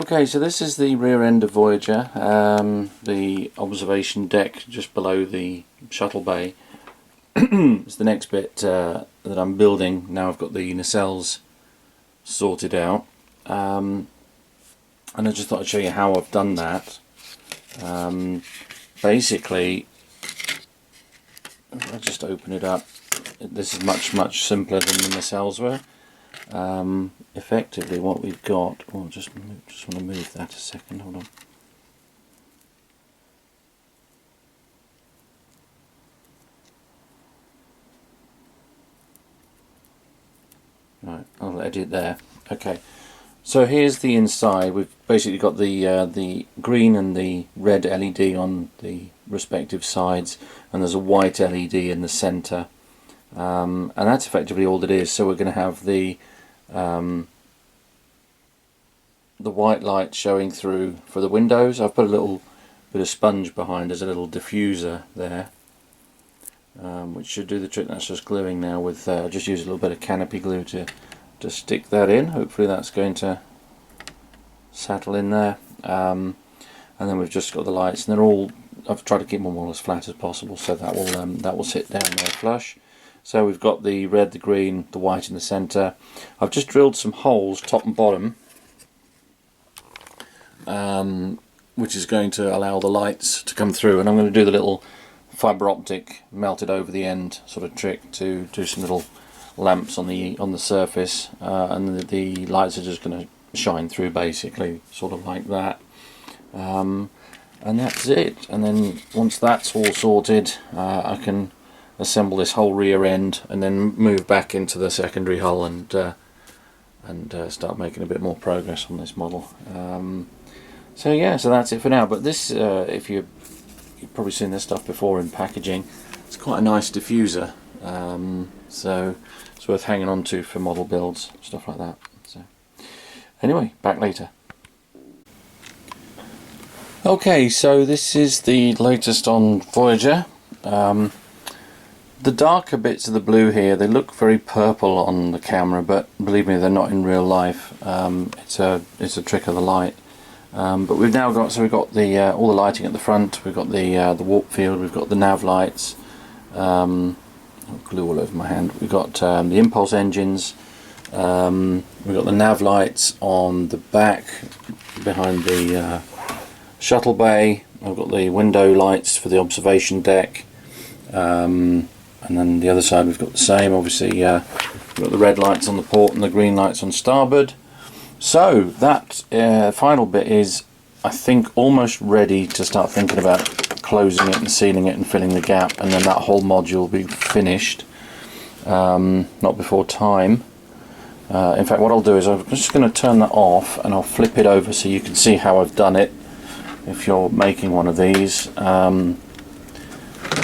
Okay, so this is the rear end of Voyager, the observation deck just below the shuttle bay. It's the next bit that I'm building. Now I've got the nacelles sorted out, and I just thought I'd show you how I've done that. Basically, if I just open it up, this is much simpler than the nacelles were. Effectively what we've got, just want to move that a second, hold on. Right, I'll edit there. Okay, so here's the inside. We've basically got the green and the red LED on the respective sides, and there's a white LED in the centre, and that's effectively all it is. So we're going to have the white light showing through for the windows. I've put a little bit of sponge behind. There's a little diffuser there, which should do the trick. That's just gluing now with just use a little bit of canopy glue to stick that in. Hopefully that's going to settle in there, and then we've just got the lights, and they're all, I've tried to keep them all as flat as possible, so that will sit down there flush. So we've got the red, the green, the white in the centre. I've just drilled some holes top and bottom, which is going to allow the lights to come through, and I'm going to do the little fibre optic melted over the end sort of trick to do some little lamps on the surface, and the lights are just going to shine through, basically, sort of like that. And that's it. And then once that's all sorted, I can assemble this whole rear end and then move back into the secondary hull and start making a bit more progress on this model. So yeah, so that's it for now. But this, if you've probably seen this stuff before in packaging, it's quite a nice diffuser, so it's worth hanging on to for model builds, stuff like that. So anyway, back later. Okay, so this is the latest on Voyager. The darker bits of the blue here, they look very purple on the camera, but believe me, they're not in real life. It's a trick of the light. But we've now got, so we've got the all the lighting at the front. We've got the warp field. We've got the nav lights. Glue all over my hand. We've got the impulse engines. We've got the nav lights on the back behind the shuttle bay. I've got the window lights for the observation deck. And then the other side we've got the same. Obviously, we've got the red lights on the port and the green lights on starboard. So that final bit is, I think, almost ready to start thinking about closing it and sealing it and filling the gap, and then that whole module will be finished, not before time. In fact, what I'll do is I'm just going to turn that off and I'll flip it over so you can see how I've done it if you're making one of these.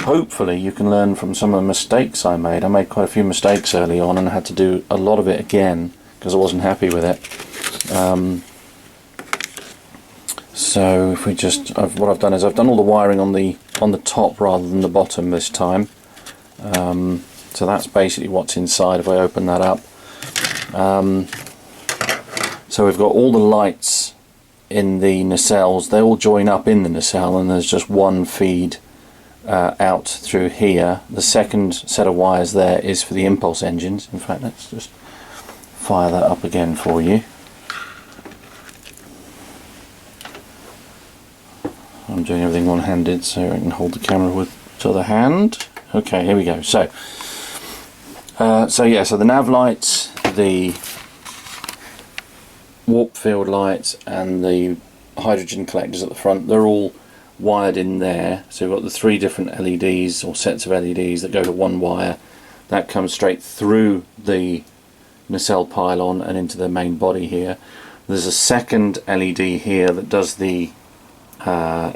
Hopefully you can learn from some of the mistakes I made. I made quite a few mistakes early on and I had to do a lot of it again because I wasn't happy with it. So if we just, what I've done is I've done all the wiring on the top rather than the bottom this time. So that's basically what's inside if I open that up. So we've got all the lights in the nacelles. They all join up in the nacelle, and there's just one feed out through here. The second set of wires there is for the impulse engines. In fact, let's just fire that up again for you. I'm doing everything one-handed so I can hold the camera with the other hand. Okay, here we go. So yeah, so the nav lights, the warp field lights and the hydrogen collectors at the front, they're all wired in there. So we've got the three different LEDs or sets of LEDs that go to one wire. That comes straight through the nacelle pylon and into the main body here. There's a second LED here that does the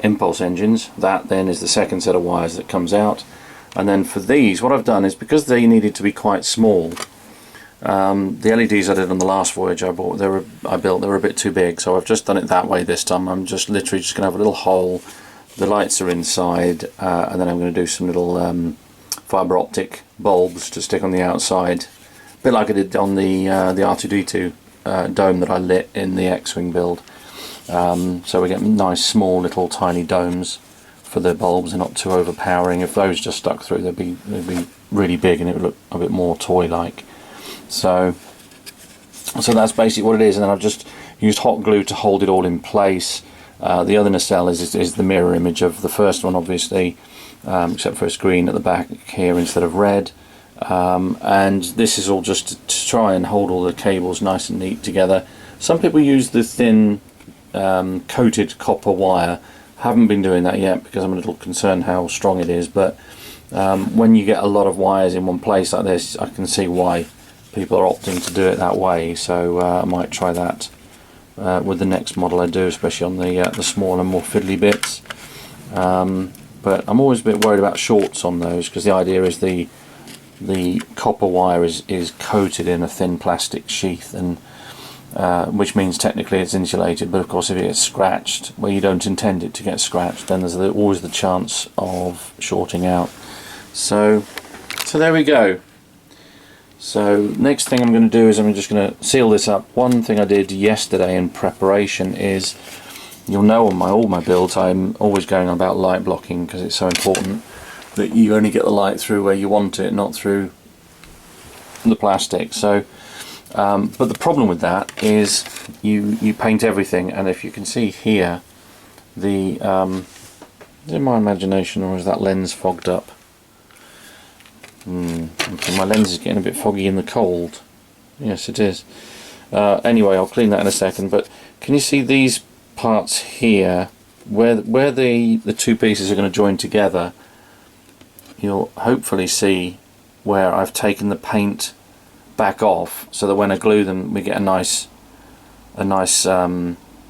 impulse engines. That then is the second set of wires that comes out. And then for these, what I've done is, because they needed to be quite small, the LEDs I did on the last voyage I built, they were a bit too big, so I've just done it that way this time. I'm just literally just going to have a little hole, the lights are inside, and then I'm going to do some little fibre optic bulbs to stick on the outside, a bit like I did on the R2-D2 dome that I lit in the X-Wing build. So we get nice small little tiny domes for the bulbs. They're not too overpowering. If those just stuck through, they'd be really big and it would look a bit more toy-like. So that's basically what it is, and then I've just used hot glue to hold it all in place. The other nacelle is the mirror image of the first one, obviously, except for it's green at the back here instead of red. And this is all just to try and hold all the cables nice and neat together. Some people use the thin coated copper wire. Haven't been doing that yet because I'm a little concerned how strong it is, but when you get a lot of wires in one place like this, I can see why people are opting to do it that way. So I might try that with the next model I do, especially on the smaller, more fiddly bits. But I'm always a bit worried about shorts on those, because the idea is the copper wire is coated in a thin plastic sheath, and which means technically it's insulated, but of course if it gets scratched where you don't intend it to get scratched, then there's always the chance of shorting out. So there we go. So next thing I'm going to do is I'm just going to seal this up. One thing I did yesterday in preparation is, you'll know on all my builds I'm always going on about light blocking, because it's so important that you only get the light through where you want it, not through the plastic. So but the problem with that is you paint everything, and if you can see here, is it my imagination or is that lens fogged up? Okay, my lens is getting a bit foggy in the cold. Yes, it is. Anyway, I'll clean that in a second, but can you see these parts here where the two pieces are going to join together? You'll hopefully see where I've taken the paint back off, so that when I glue them we get a nice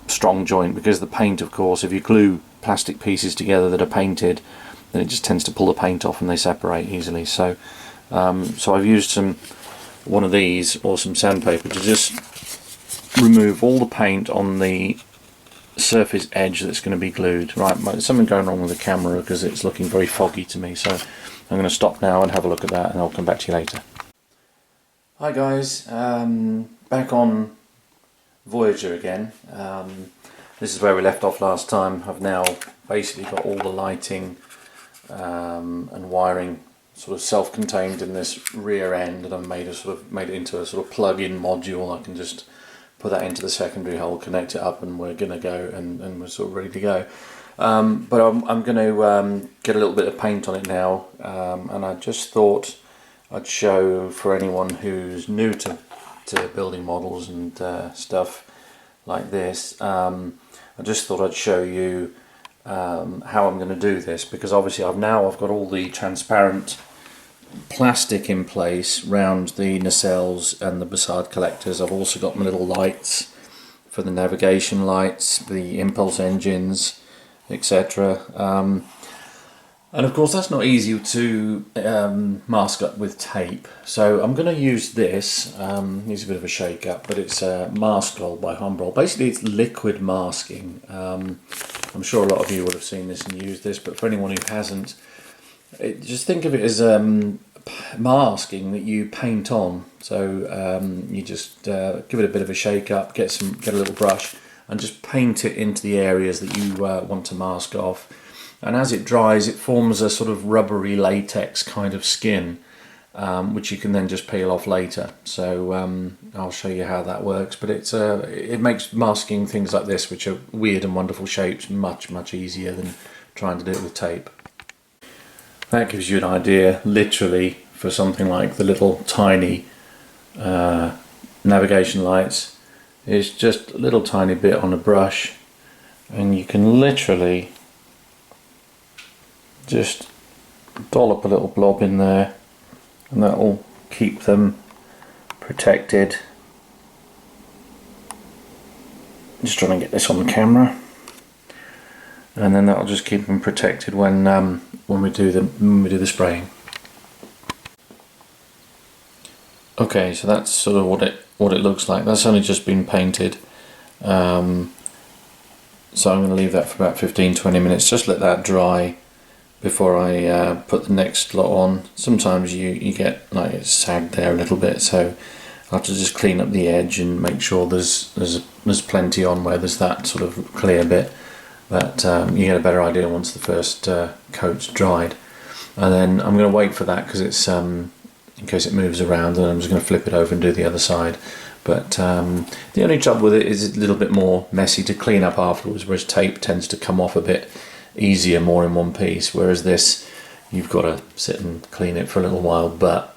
strong joint, because the paint, of course, if you glue plastic pieces together that are painted, then it just tends to pull the paint off and they separate easily. So I've used one of these or some sandpaper to just remove all the paint on the surface edge that's going to be glued. Right, there's something going wrong with the camera because it's looking very foggy to me, so I'm going to stop now and have a look at that, and I'll come back to you later. Hi guys, back on Voyager again. This is where we left off last time. I've now basically got all the lighting and wiring sort of self-contained in this rear end, and I've made it into a sort of plug-in module. I can just put that into the secondary hole, connect it up, and we're gonna go, and we're sort of ready to go. But I'm going to get a little bit of paint on it now, and I just thought I'd show, for anyone who's new to building models and stuff like this, I just thought I'd show you how I'm going to do this, because obviously I've got all the transparent plastic in place round the nacelles and the Bassard collectors. I've also got my little lights for the navigation lights, the impulse engines, etc. And of course that's not easy to mask up with tape, so I'm going to use this. Needs a bit of a shake up, but it's Mask Roll by Humbrol. Basically it's liquid masking. I'm sure a lot of you would have seen this and used this, but for anyone who hasn't, just think of it as masking that you paint on. So you just give it a bit of a shake up, get a little brush, and just paint it into the areas that you want to mask off. And as it dries, it forms a sort of rubbery latex kind of skin, which you can then just peel off later. So I'll show you how that works. But it makes masking things like this, which are weird and wonderful shapes, much easier than trying to do it with tape. That gives you an idea, literally, for something like the little tiny navigation lights. It's just a little tiny bit on a brush, and you can literally just dollop a little blob in there, and that will keep them protected. Just trying to get this on the camera, and then that'll just keep them protected when we do the spraying. Okay, so that's sort of what it looks like. That's only just been painted, so I'm going to leave that for about 15-20 minutes. Just let that dry before I put the next lot on. Sometimes you get like it's sagged there a little bit, so I have to just clean up the edge and make sure there's there's plenty on where there's that sort of clear bit, but you get a better idea once the first coat's dried. And then I'm going to wait for that because it's in case it moves around, and I'm just going to flip it over and do the other side. But the only trouble with it is it's a little bit more messy to clean up afterwards, whereas tape tends to come off a bit easier, more in one piece, whereas this you've got to sit and clean it for a little while. But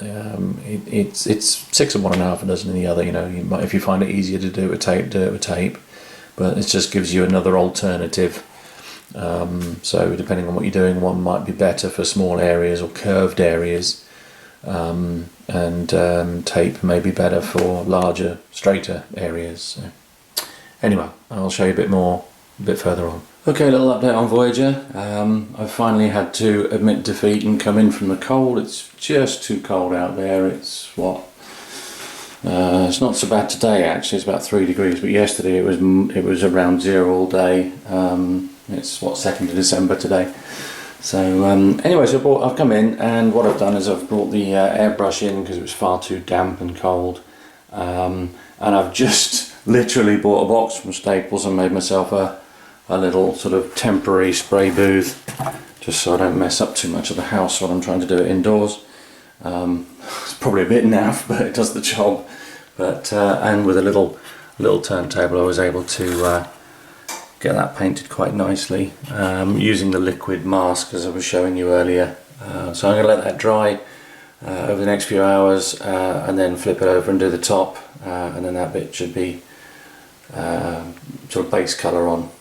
it's 6 of one and half a dozen of the other. You know, if you find it easier to do it with tape, do it with tape, but it just gives you another alternative. So depending on what you're doing, one might be better for small areas or curved areas, and tape may be better for larger, straighter areas. So anyway, I'll show you a bit more a bit further on. Okay, a little update on Voyager. I've finally had to admit defeat and come in from the cold. It's just too cold out there. It's it's not so bad today actually. It's about 3 degrees, but yesterday it was around 0 all day. It's 2nd of December today. So anyway, so I've come in, and what I've done is I've brought the airbrush in because it was far too damp and cold, and I've just literally bought a box from Staples and made myself a little sort of temporary spray booth, just so I don't mess up too much of the house while I'm trying to do it indoors. It's probably a bit naff, but it does the job. But and with a little turntable, I was able to get that painted quite nicely, using the liquid mask as I was showing you earlier. So I'm going to let that dry over the next few hours, and then flip it over and do the top, and then that bit should be sort of base colour on.